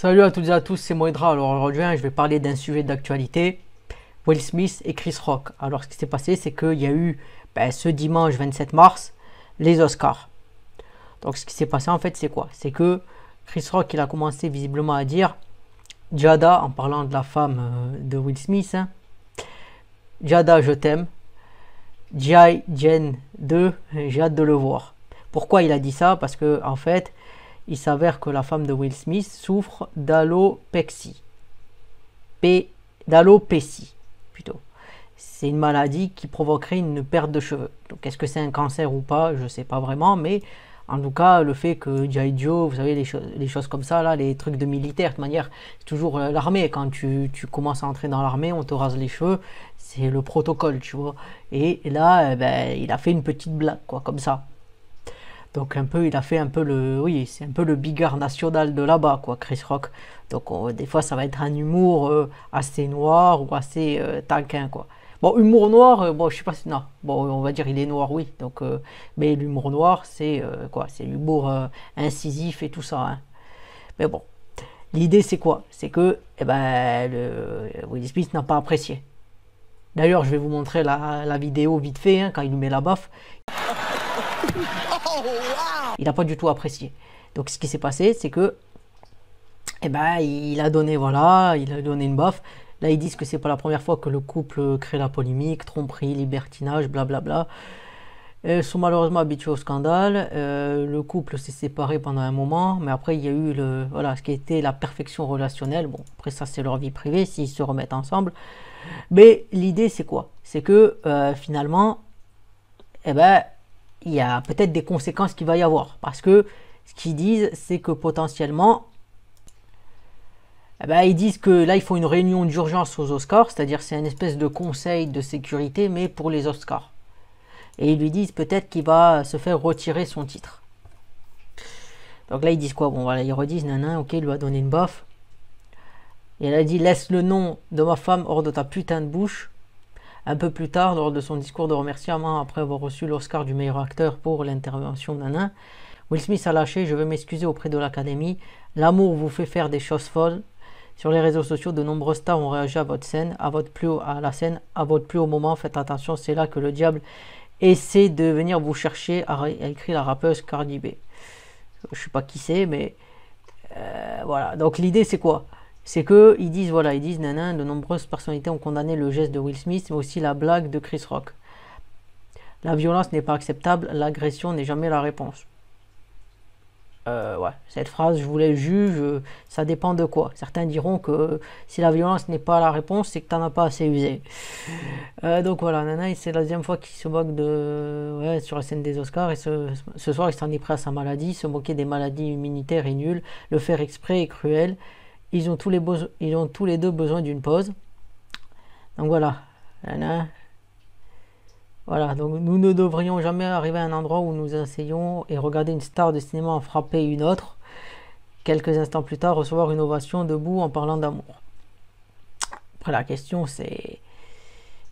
Salut à toutes et à tous, c'est Moedra. Alors aujourd'hui, je vais parler d'un sujet d'actualité, Will Smith et Chris Rock. Alors ce qui s'est passé, c'est qu'il y a eu ce dimanche 27 mars, les Oscars. Donc ce qui s'est passé en fait, c'est quoi? C'est que Chris Rock, il a commencé visiblement à dire, Jada, en parlant de la femme de Will Smith, hein, Jada, je t'aime, G.I. Jane 2, j'ai hâte de le voir. Pourquoi il a dit ça? Parce que en fait, il s'avère que la femme de Will Smith souffre d'alopécie. D'alopécie, plutôt. C'est une maladie qui provoquerait une perte de cheveux. Donc, est-ce que c'est un cancer ou pas? Je ne sais pas vraiment, mais en tout cas, le fait que G.I. Joe, vous savez, les choses comme ça, là, les trucs de militaire, de toute manière, c'est toujours l'armée. Quand tu commences à entrer dans l'armée, on te rase les cheveux, c'est le protocole, tu vois. Et là, il a fait une petite blague, quoi, comme ça. Donc il a fait un peu oui, c'est un peu le bigard national de là-bas, quoi, Chris Rock. Donc des fois, ça va être un humour assez noir ou assez taquin, quoi. Bon, humour noir, bon, je sais pas si, non, bon, on va dire il est noir, oui. Donc, mais l'humour noir, c'est quoi? C'est l'humour incisif et tout ça, hein. Mais bon, l'idée c'est quoi? C'est que, Will Smith n'a pas apprécié. D'ailleurs, je vais vous montrer la vidéo vite fait, hein, quand il lui met la baffe. Il n'a pas du tout apprécié. Donc ce qui s'est passé, c'est que il a donné une baffe. Là, ils disent que c'est pas la première fois que le couple crée la polémique, tromperie, libertinage, blablabla. Ils sont malheureusement habitués au scandale. Le couple s'est séparé pendant un moment, mais après il y a eu ce qui était la perfection relationnelle. Bon, après ça c'est leur vie privée s'ils se remettent ensemble. Mais l'idée c'est quoi? C'est que finalement, il y a peut-être des conséquences qu'il va y avoir. Parce que ce qu'ils disent, c'est que potentiellement, ils disent que là, il faut une réunion d'urgence aux Oscars, c'est-à-dire c'est une espèce de conseil de sécurité, mais pour les Oscars. Et ils lui disent peut-être qu'il va se faire retirer son titre. Donc là, ils disent quoi? Bon, voilà, ils redisent, nanan, ok, il lui a donné une baffe. Et elle a dit, laisse le nom de ma femme hors de ta putain de bouche. Un peu plus tard, lors de son discours de remerciement, après avoir reçu l'Oscar du meilleur acteur pour l'intervention d'Anna, Will Smith a lâché « Je veux m'excuser auprès de l'Académie. L'amour vous fait faire des choses folles. Sur les réseaux sociaux, de nombreux stars ont réagi à votre scène, à votre plus haut moment. Faites attention, c'est là que le diable essaie de venir vous chercher », a écrit la rappeuse Cardi B. Je ne sais pas qui c'est, mais voilà. Donc l'idée, c'est quoi? C'est que ils disent nanan, de nombreuses personnalités ont condamné le geste de Will Smith, mais aussi la blague de Chris Rock. La violence n'est pas acceptable, l'agression n'est jamais la réponse. Ouais, cette phrase, je vous la juge, ça dépend de quoi. Certains diront que si la violence n'est pas la réponse, c'est que tu n'en as pas assez usé. Donc voilà, nana, c'est la deuxième fois qu'il se moque sur la scène des Oscars, et ce soir, il s'en est pris à sa maladie. Se moquer des maladies immunitaires est nul, le faire exprès est cruel. Ils ont tous les deux besoin d'une pause. Donc voilà. Voilà, donc nous ne devrions jamais arriver à un endroit où nous essayons et regarder une star de cinéma en frapper une autre. Quelques instants plus tard, recevoir une ovation debout en parlant d'amour. Après la question c'est...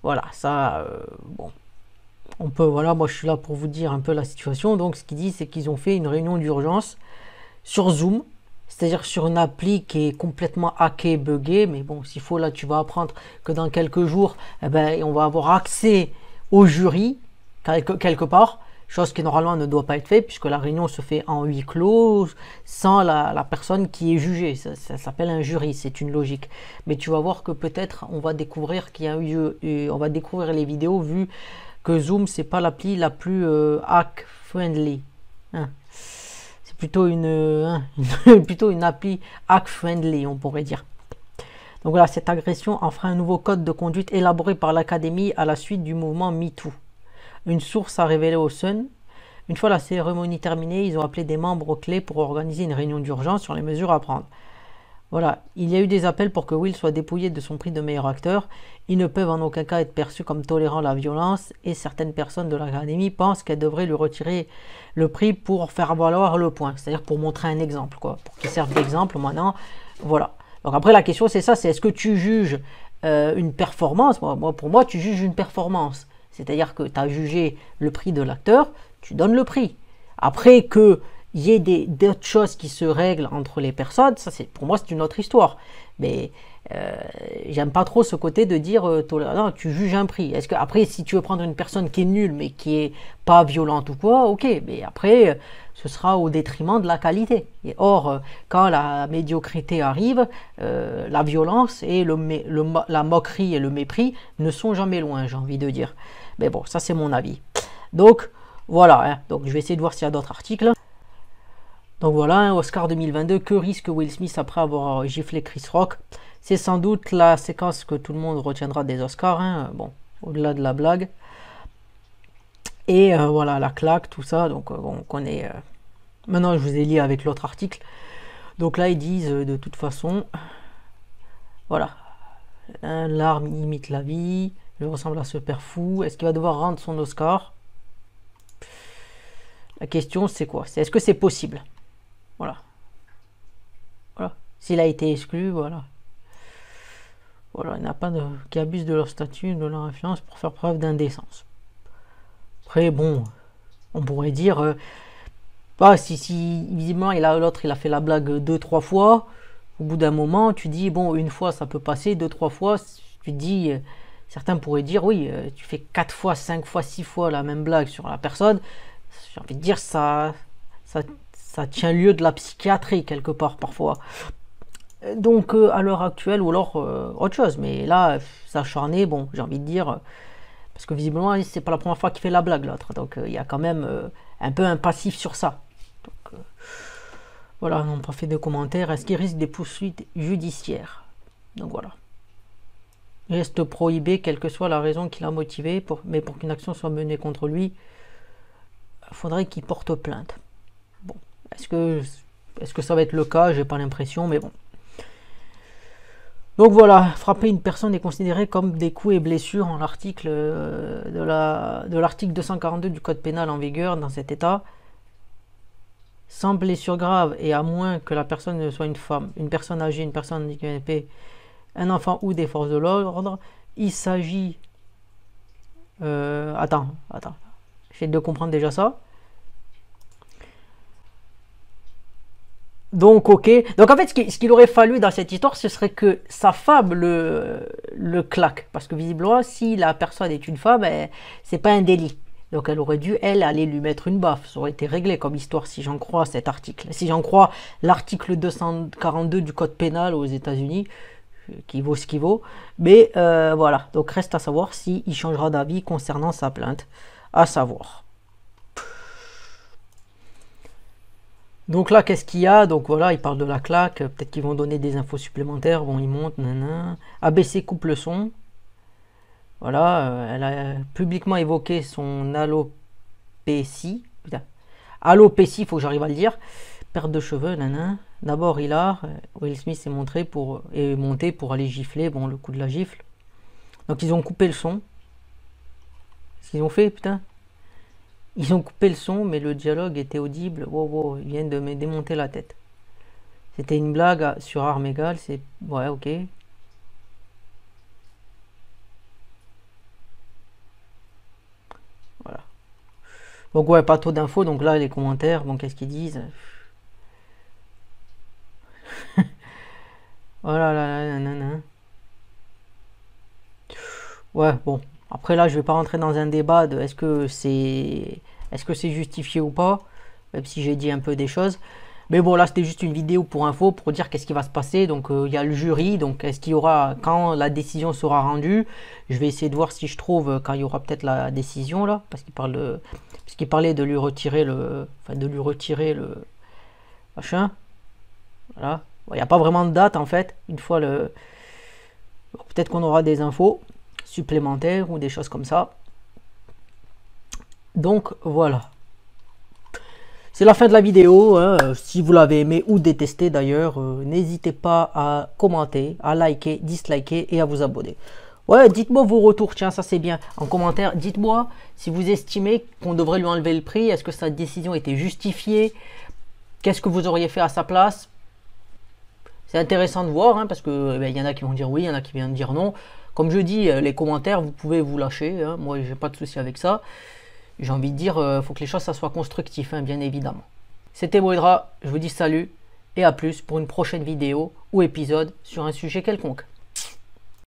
Voilà, ça... bon. On peut... Voilà, moi je suis là pour vous dire un peu la situation. Donc ce qu'ils disent, c'est qu'ils ont fait une réunion d'urgence sur Zoom. C'est-à-dire sur une appli qui est complètement hackée, buggée. Mais bon, s'il faut, là, tu vas apprendre que dans quelques jours, on va avoir accès au jury, quelque part. Chose qui normalement ne doit pas être faite, puisque la réunion se fait en huis clos, sans la personne qui est jugée. Ça s'appelle un jury, c'est une logique. Mais tu vas voir que peut-être, on va découvrir qu'il y a eu... on va découvrir les vidéos, vu que Zoom, c'est pas l'appli la plus hack-friendly. Hein. Plutôt une appli hack-friendly, on pourrait dire. Donc voilà, cette agression en fera un nouveau code de conduite élaboré par l'Académie à la suite du mouvement MeToo. Une source a révélé au Sun. Une fois la cérémonie terminée, ils ont appelé des membres clés pour organiser une réunion d'urgence sur les mesures à prendre. Voilà, il y a eu des appels pour que Will soit dépouillé de son prix de meilleur acteur. Ils ne peuvent en aucun cas être perçus comme tolérant la violence, et certaines personnes de l'Académie pensent qu'elles devraient lui retirer le prix pour faire valoir le point, c'est-à-dire pour montrer un exemple, quoi, pour qu'il serve d'exemple maintenant. Voilà. Donc après la question c'est ça, c'est est-ce que tu juges une performance? Pour moi, tu juges une performance. C'est-à-dire que tu as jugé le prix de l'acteur, tu donnes le prix. Après que y ait d'autres choses qui se règlent entre les personnes, ça c'est pour moi c'est une autre histoire. Mais j'aime pas trop ce côté de dire non, tu juges un prix. Est-ce que après si tu veux prendre une personne qui est nulle mais qui est pas violente ou quoi, ok, mais après ce sera au détriment de la qualité. Et or quand la médiocrité arrive, la violence et la moquerie et le mépris ne sont jamais loin, j'ai envie de dire. Mais bon, ça c'est mon avis. Donc voilà, hein. Donc je vais essayer de voir s'il y a d'autres articles. Donc voilà, hein, Oscar 2022, que risque Will Smith après avoir giflé Chris Rock? C'est sans doute la séquence que tout le monde retiendra des Oscars, hein, bon, au-delà de la blague. Et voilà, la claque, tout ça, donc on connaît... Maintenant, je vous ai lié avec l'autre article. Donc là, ils disent, de toute façon, voilà, hein, l'arme imite la vie, il ressemble à ce père fou, est-ce qu'il va devoir rendre son Oscar? La question, c'est quoi? Est-ce que c'est possible? Voilà. Voilà. S'il a été exclu, voilà. Voilà, il n'y en a pas qui abusent de leur statut, de leur influence pour faire preuve d'indécence. Après, bon, on pourrait dire, bah, si visiblement l'autre il a fait la blague 2-3 fois, au bout d'un moment, tu dis, bon, une fois ça peut passer, 2-3 fois, tu dis, certains pourraient dire, oui, tu fais 4 fois, 5 fois, 6 fois la même blague sur la personne, j'ai envie de dire, ça tient lieu de la psychiatrie quelque part parfois. Donc à l'heure actuelle ou alors autre chose, mais là s'acharner, bon j'ai envie de dire, parce que visiblement c'est pas la première fois qu'il fait la blague l'autre, donc il y a quand même un peu un passif sur ça. Donc voilà, on n'a pas fait de commentaires. Est-ce qu'il risque des poursuites judiciaires? Donc voilà. Il reste prohibé quelle que soit la raison qui l'a motivé, mais pour qu'une action soit menée contre lui, il faudrait qu'il porte plainte. Bon, est-ce que ça va être le cas? J'ai pas l'impression, mais bon. Donc voilà, frapper une personne est considéré comme des coups et blessures en l'article de l'article 242 du code pénal en vigueur dans cet état. Sans blessure grave et à moins que la personne ne soit une femme, une personne âgée, une personne handicapée, un enfant ou des forces de l'ordre, il s'agit... Attends, j'essaie de comprendre déjà ça. Donc ok, donc en fait ce qu'il aurait fallu dans cette histoire, ce serait que sa femme le claque, parce que visiblement si la personne est une femme, c'est pas un délit, donc elle aurait dû elle aller lui mettre une baffe, ça aurait été réglé comme histoire si j'en crois cet article, si j'en crois l'article 242 du code pénal aux États-Unis, qui vaut ce qu'il vaut, mais voilà, donc reste à savoir si il changera d'avis concernant sa plainte, à savoir. Donc là, qu'est-ce qu'il y a? Donc voilà, ils parlent de la claque. Peut-être qu'ils vont donner des infos supplémentaires. Bon, ils montent, nanana. ABC coupe le son. Voilà, elle a publiquement évoqué son alopécie. Putain. Alopécie, il faut que j'arrive à le dire. Perte de cheveux, nanana. D'abord, Will Smith est monté pour aller gifler. Bon, le coup de la gifle. Donc ils ont coupé le son. Ce qu'ils ont fait, putain. Ils ont coupé le son, mais le dialogue était audible. Wow, wow, ils viennent de me démonter la tête. C'était une blague sur armes égales, c'est... Ouais, ok. Voilà. Donc ouais, pas trop d'infos, donc là, les commentaires, bon, qu'est-ce qu'ils disent? Voilà, là, nanana. Ouais, bon. Après là, je vais pas rentrer dans un débat de est-ce que c'est justifié ou pas, même si j'ai dit un peu des choses. Mais bon, là, c'était juste une vidéo pour info, pour dire qu'est-ce qui va se passer. Donc, il y a le jury. Donc, est-ce qu'il y aura, quand la décision sera rendue, je vais essayer de voir si je trouve quand il y aura peut-être la décision là, parce qu'il parlait de lui retirer le machin. Voilà. Il n'y a pas vraiment de date en fait. Une fois peut-être qu'on aura des infos supplémentaires ou des choses comme ça. Donc voilà. C'est la fin de la vidéo, hein. Si vous l'avez aimé ou détesté d'ailleurs, n'hésitez pas à commenter, à liker, disliker et à vous abonner. Ouais, dites-moi vos retours, tiens, ça c'est bien. En commentaire, dites-moi si vous estimez qu'on devrait lui enlever le prix, est-ce que sa décision était justifiée, qu'est-ce que vous auriez fait à sa place. C'est intéressant de voir, hein, parce que y en a qui vont dire oui, il y en a qui viennent dire non. Comme je dis, les commentaires, vous pouvez vous lâcher, hein. Moi j'ai pas de souci avec ça. J'ai envie de dire, faut que les choses ça soit constructif, hein, bien évidemment. C'était Boydra, je vous dis salut et à plus pour une prochaine vidéo ou épisode sur un sujet quelconque.